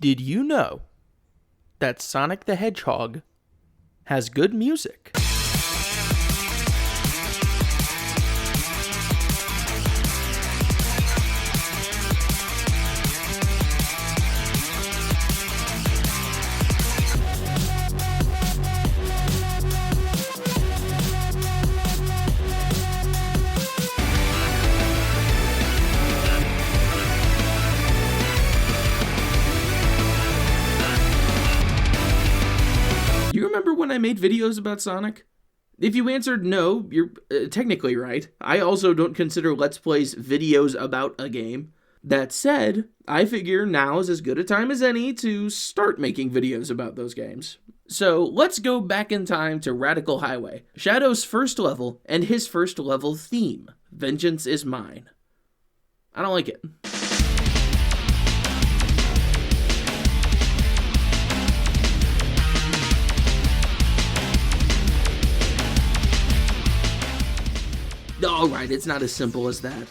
Did you know that Sonic the Hedgehog has good music? Do you remember when I made videos about Sonic? If you answered no, you're technically right. I also don't consider Let's Plays videos about a game. That said, I figure now is as good a time as any to start making videos about those games. So let's go back in time to Radical Highway, Shadow's first level, and his first level theme, Vengeance is Mine. I don't like it. Alright, it's not as simple as that.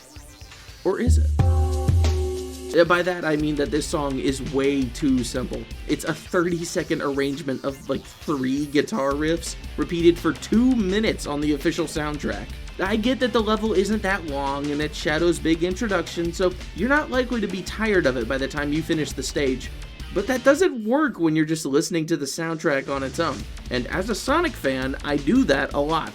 Or is it? By that, I mean that this song is way too simple. It's a 30-second arrangement of like 3 guitar riffs, repeated for 2 minutes on the official soundtrack. I get that the level isn't that long, and it's Shadow's big introduction, so you're not likely to be tired of it by the time you finish the stage. But that doesn't work when you're just listening to the soundtrack on its own. And as a Sonic fan, I do that a lot.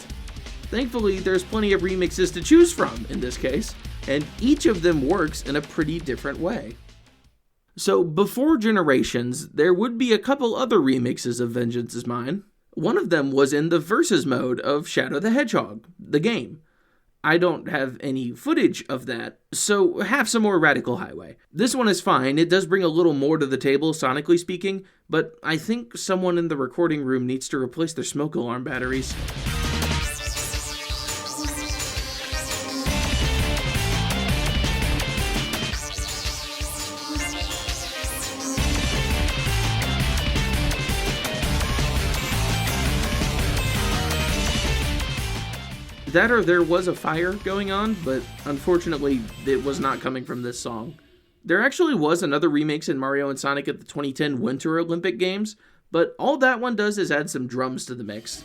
Thankfully, there's plenty of remixes to choose from in this case, and each of them works in a pretty different way. So before Generations, there would be a couple other remixes of Vengeance is Mine. One of them was in the Versus mode of Shadow the Hedgehog, the game. I don't have any footage of that, so have some more Radical Highway. This one is fine, it does bring a little more to the table, sonically speaking, but I think someone in the recording room needs to replace their smoke alarm batteries. That or there was a fire going on, but unfortunately it was not coming from this song. There actually was another remix in Mario and Sonic at the 2010 Winter Olympic Games, but all that one does is add some drums to the mix.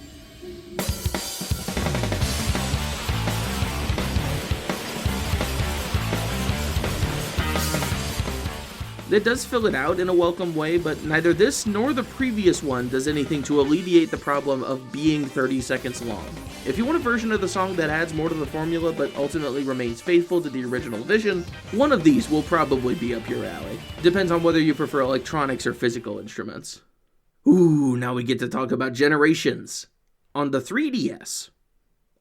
It does fill it out in a welcome way, but neither this nor the previous one does anything to alleviate the problem of being 30 seconds long. If you want a version of the song that adds more to the formula but ultimately remains faithful to the original vision, one of these will probably be up your alley. Depends on whether you prefer electronics or physical instruments. Ooh, now we get to talk about Generations. On the 3DS.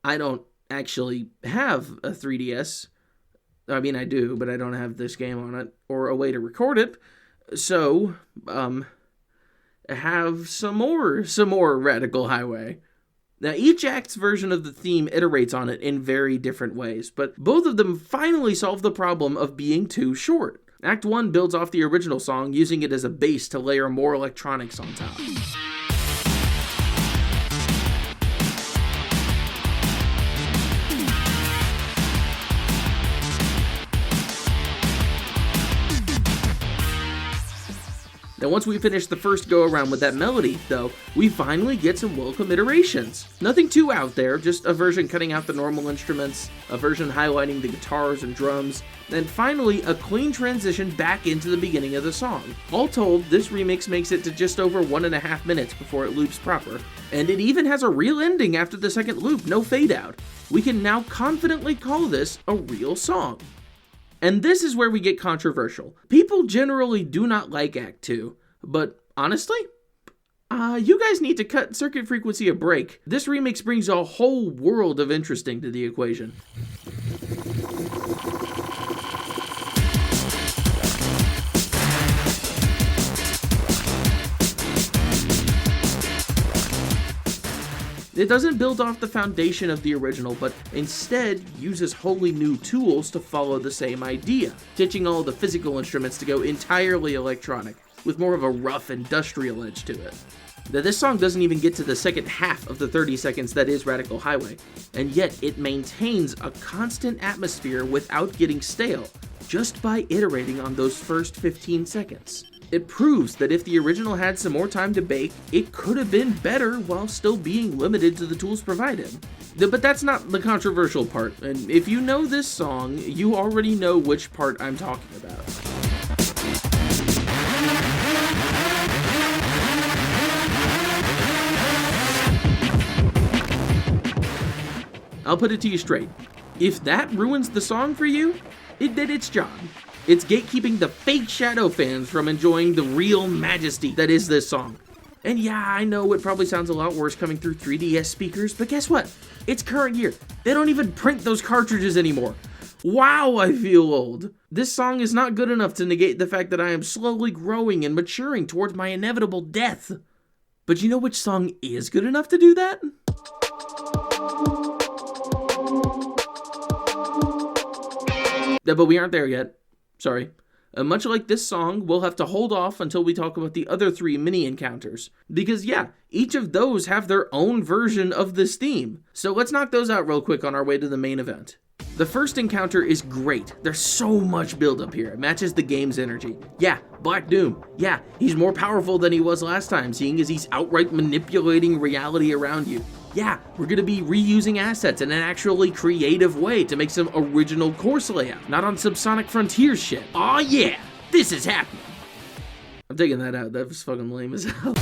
I don't actually have a 3DS. I mean, I do, but I don't have this game on it, or a way to record it, so, have some more Radical Highway. Now, each act's version of the theme iterates on it in very different ways, but both of them finally solve the problem of being too short. Act 1 builds off the original song, using it as a base to layer more electronics on top. Now once we finish the first go-around with that melody, though, we finally get some welcome iterations. Nothing too out there, just a version cutting out the normal instruments, a version highlighting the guitars and drums, and finally a clean transition back into the beginning of the song. All told, this remix makes it to just over 1.5 minutes before it loops proper. And it even has a real ending after the second loop, no fade out. We can now confidently call this a real song. And this is where we get controversial. People generally do not like Act 2, but honestly, you guys need to cut Circuit Frequency a break. This remix brings a whole world of interesting to the equation. It doesn't build off the foundation of the original, but instead uses wholly new tools to follow the same idea, ditching all the physical instruments to go entirely electronic, with more of a rough industrial edge to it. Now, this song doesn't even get to the second half of the 30 seconds that is Radical Highway, and yet it maintains a constant atmosphere without getting stale, just by iterating on those first 15 seconds. It proves that if the original had some more time to bake, it could have been better while still being limited to the tools provided. But that's not the controversial part, and if you know this song, you already know which part I'm talking about. I'll put it to you straight. If that ruins the song for you, it did its job. It's gatekeeping the fake Shadow fans from enjoying the real majesty that is this song. And yeah, I know it probably sounds a lot worse coming through 3DS speakers, but guess what? It's current year. They don't even print those cartridges anymore. Wow, I feel old. This song is not good enough to negate the fact that I am slowly growing and maturing towards my inevitable death. But you know which song is good enough to do that? But we aren't there yet. Sorry. Much like this song, we'll have to hold off until we talk about the other 3 mini encounters. Because yeah, each of those have their own version of this theme. So let's knock those out real quick on our way to the main event. The first encounter is great. There's so much buildup here. It matches the game's energy. Yeah, Black Doom. Yeah, he's more powerful than he was last time, seeing as he's outright manipulating reality around you. Yeah, we're gonna be reusing assets in an actually creative way to make some original course layout, not on some Sonic Frontiers shit. Aw yeah, this is happening. I'm taking that out, that was fucking lame as hell.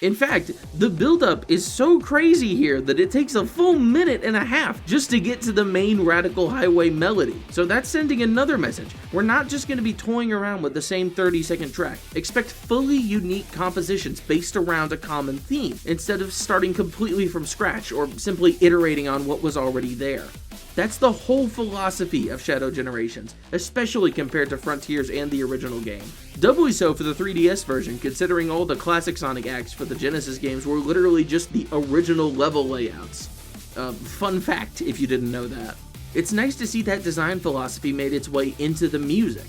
In fact, the buildup is so crazy here that it takes a full 1.5 minutes just to get to the main Radical Highway melody. So that's sending another message. We're not just going to be toying around with the same 30-second track. Expect fully unique compositions based around a common theme, instead of starting completely from scratch or simply iterating on what was already there. That's the whole philosophy of Shadow Generations, especially compared to Frontiers and the original game. Doubly so for the 3DS version, considering all the classic Sonic acts for the Genesis games were literally just the original level layouts. Fun fact, if you didn't know that. It's nice to see that design philosophy made its way into the music.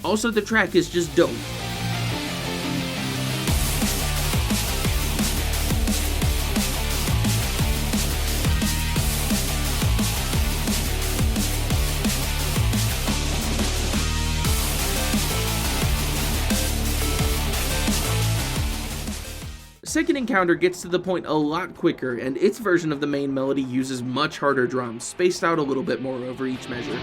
Also, the track is just dope. Second encounter gets to the point a lot quicker, and its version of the main melody uses much harder drums, spaced out a little bit more over each measure.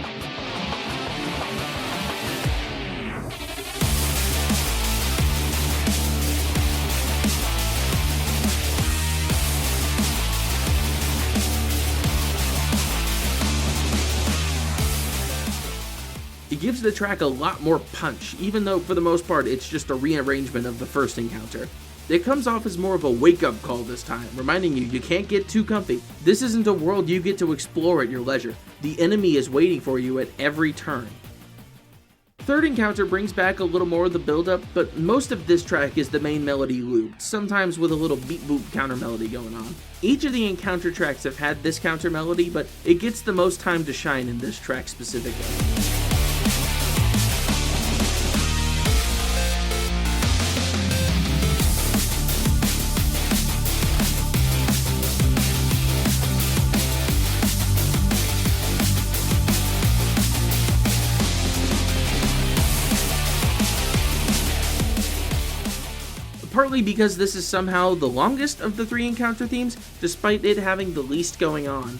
It gives the track a lot more punch, even though for the most part it's just a rearrangement of the first encounter. It comes off as more of a wake-up call this time, reminding you can't get too comfy. This isn't a world you get to explore at your leisure. The enemy is waiting for you at every turn. Third encounter brings back a little more of the build-up, but most of this track is the main melody looped, sometimes with a little beat-boop counter melody going on. Each of the encounter tracks have had this counter melody, but it gets the most time to shine in this track specifically. Partly because this is somehow the longest of the 3 encounter themes, despite it having the least going on.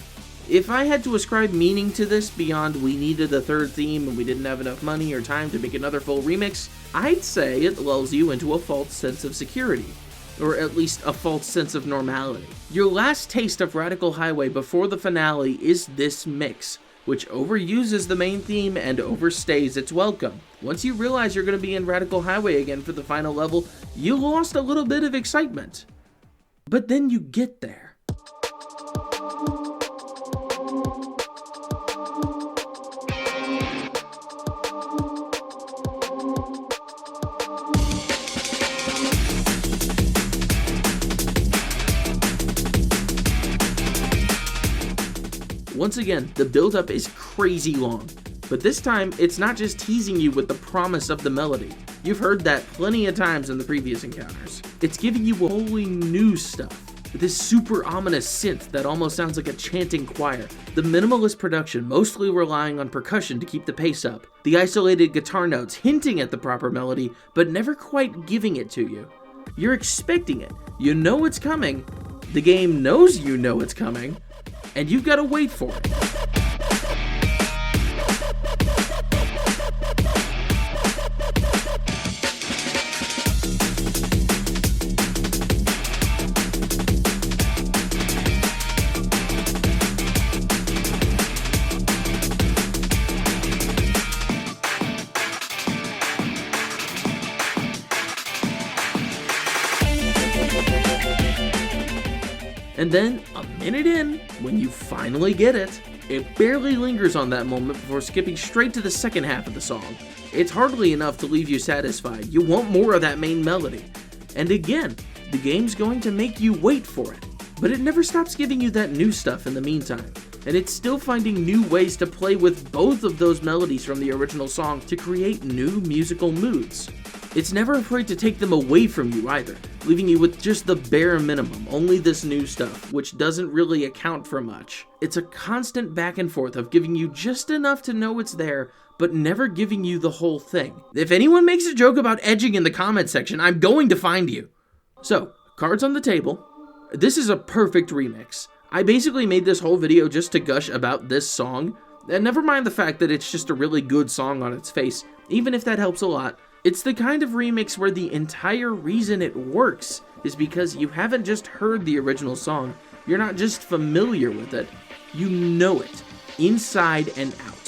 If I had to ascribe meaning to this beyond we needed a third theme and we didn't have enough money or time to make another full remix, I'd say it lulls you into a false sense of security. Or at least a false sense of normality. Your last taste of Radical Highway before the finale is this mix, which overuses the main theme and overstays its welcome. Once you realize you're going to be in Radical Highway again for the final level, you lost a little bit of excitement. But then you get there. Once again, the build-up is crazy long, but this time, it's not just teasing you with the promise of the melody. You've heard that plenty of times in the previous encounters. It's giving you wholly new stuff. this super ominous synth that almost sounds like a chanting choir, the minimalist production mostly relying on percussion to keep the pace up, the isolated guitar notes hinting at the proper melody but never quite giving it to you. You're expecting it, you know it's coming, the game knows you know it's coming, and you've got to wait for it. And then, a minute in, when you finally get it, it barely lingers on that moment before skipping straight to the second half of the song. It's hardly enough to leave you satisfied. You want more of that main melody. And again, the game's going to make you wait for it. But it never stops giving you that new stuff in the meantime. And it's still finding new ways to play with both of those melodies from the original song to create new musical moods. It's never afraid to take them away from you either, leaving you with just the bare minimum, only this new stuff, which doesn't really account for much. It's a constant back and forth of giving you just enough to know it's there, but never giving you the whole thing. If anyone makes a joke about edging in the comment section, I'm going to find you. So, cards on the table. This is a perfect remix. I basically made this whole video just to gush about this song, and never mind the fact that it's just a really good song on its face, even if that helps a lot. It's the kind of remix where the entire reason it works is because you haven't just heard the original song, you're not just familiar with it, you know it, inside and out.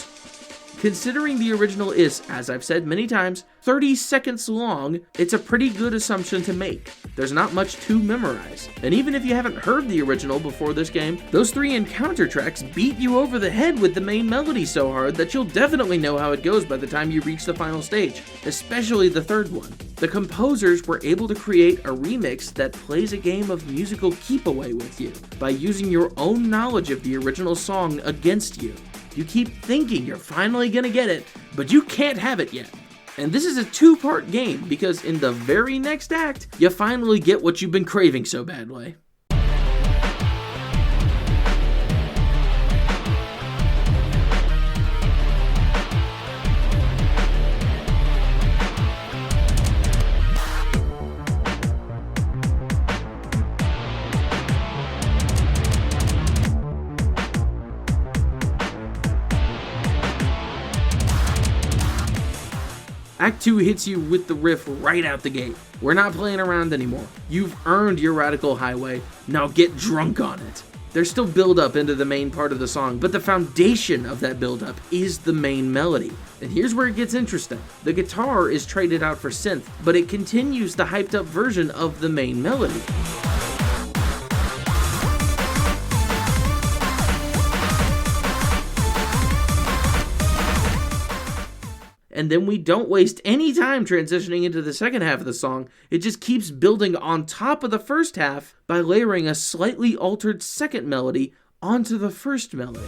Considering the original is, as I've said many times, 30 seconds long, it's a pretty good assumption to make. There's not much to memorize. And even if you haven't heard the original before this game, those 3 encounter tracks beat you over the head with the main melody so hard that you'll definitely know how it goes by the time you reach the final stage, especially the third one. The composers were able to create a remix that plays a game of musical keep away with you by using your own knowledge of the original song against you. You keep thinking you're finally gonna get it, but you can't have it yet. And this is a 2-part game because in the very next act, you finally get what you've been craving so badly. Act 2 hits you with the riff right out the gate. We're not playing around anymore. You've earned your radical highway, now get drunk on it. There's still build-up into the main part of the song, but the foundation of that build-up is the main melody. And here's where it gets interesting. The guitar is traded out for synth, but it continues the hyped-up version of the main melody. And then we don't waste any time transitioning into the second half of the song. It just keeps building on top of the first half by layering a slightly altered second melody onto the first melody.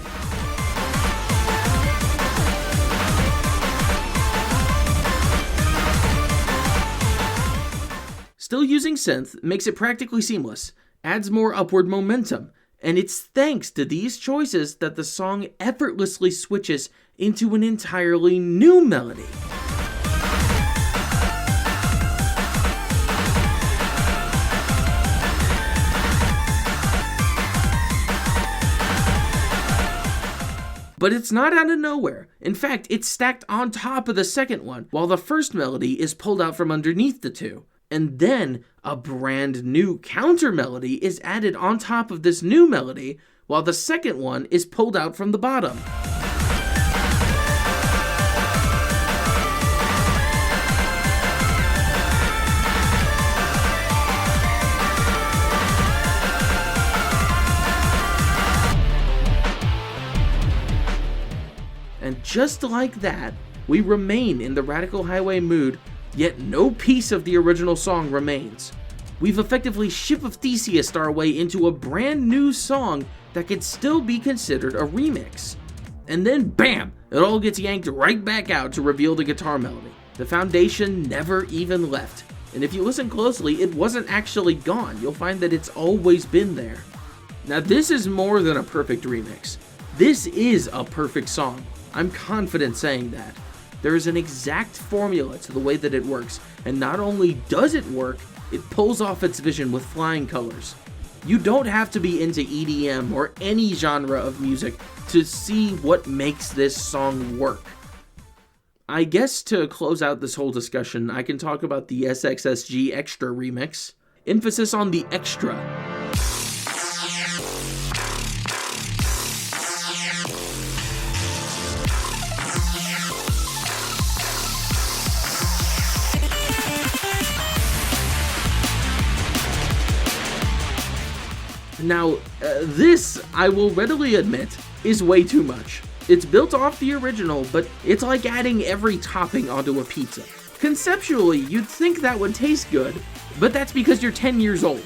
Still using synth makes it practically seamless, adds more upward momentum, and it's thanks to these choices that the song effortlessly switches into an entirely new melody. But it's not out of nowhere. In fact, it's stacked on top of the second one, while the first melody is pulled out from underneath the two. And then a brand new counter melody is added on top of this new melody, while the second one is pulled out from the bottom. And just like that, we remain in the Radical Highway mood, yet no piece of the original song remains. We've effectively Ship of Theseus our way into a brand new song that could still be considered a remix. And then BAM! It all gets yanked right back out to reveal the guitar melody. The foundation never even left. And if you listen closely, it wasn't actually gone. You'll find that it's always been there. Now this is more than a perfect remix. This is a perfect song. I'm confident saying that. There is an exact formula to the way that it works, and not only does it work, it pulls off its vision with flying colors. You don't have to be into EDM or any genre of music to see what makes this song work. I guess to close out this whole discussion, I can talk about the SxSh Extra remix. Emphasis on the extra. Now, this, I will readily admit, is way too much. It's built off the original, but it's like adding every topping onto a pizza. Conceptually, you'd think that would taste good, but that's because you're 10 years old.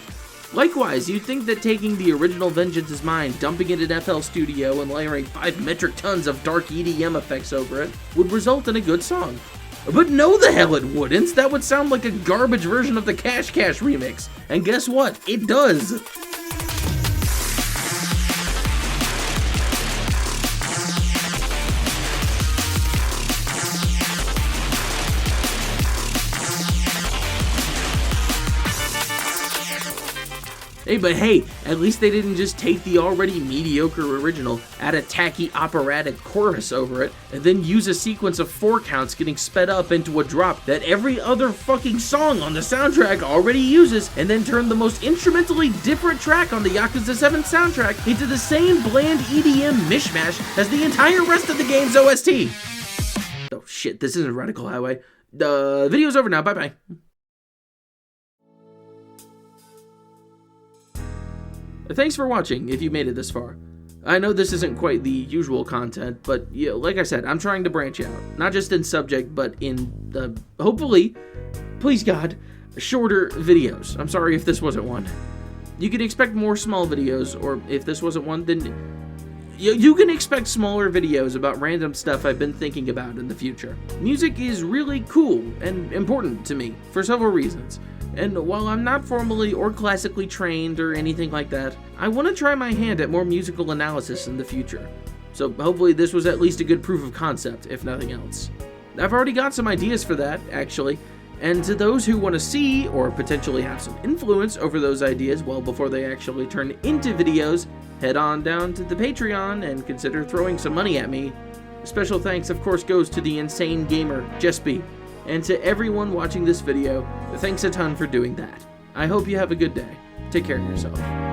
Likewise, you'd think that taking the original Vengeance Is Mine, dumping it in FL Studio, and layering 5 metric tons of dark EDM effects over it would result in a good song. But no the hell it wouldn't! That would sound like a garbage version of the Cash Cash remix. And guess what? It does! But hey, at least they didn't just take the already mediocre original, add a tacky operatic chorus over it, and then use a sequence of 4 counts getting sped up into a drop that every other fucking song on the soundtrack already uses, and then turn the most instrumentally different track on the Yakuza 7 soundtrack into the same bland EDM mishmash as the entire rest of the game's OST. Oh shit, this isn't Radical Highway. The video's over now, bye-bye. Thanks for watching, if you made it this far. I know this isn't quite the usual content, but yeah, like I said, I'm trying to branch out. Not just in subject, but in, hopefully, please God, shorter videos. I'm sorry if this wasn't one. You can expect more small videos, or if this wasn't one, then you can expect smaller videos about random stuff I've been thinking about in the future. Music is really cool and important to me, for several reasons. And while I'm not formally or classically trained or anything like that, I want to try my hand at more musical analysis in the future. So hopefully this was at least a good proof of concept, if nothing else. I've already got some ideas for that, actually, and to those who want to see or potentially have some influence over those ideas well before they actually turn into videos, head on down to the Patreon and consider throwing some money at me. Special thanks, of course, goes to the insane gamer, Jespy. And to everyone watching this video, thanks a ton for doing that. I hope you have a good day. Take care of yourself.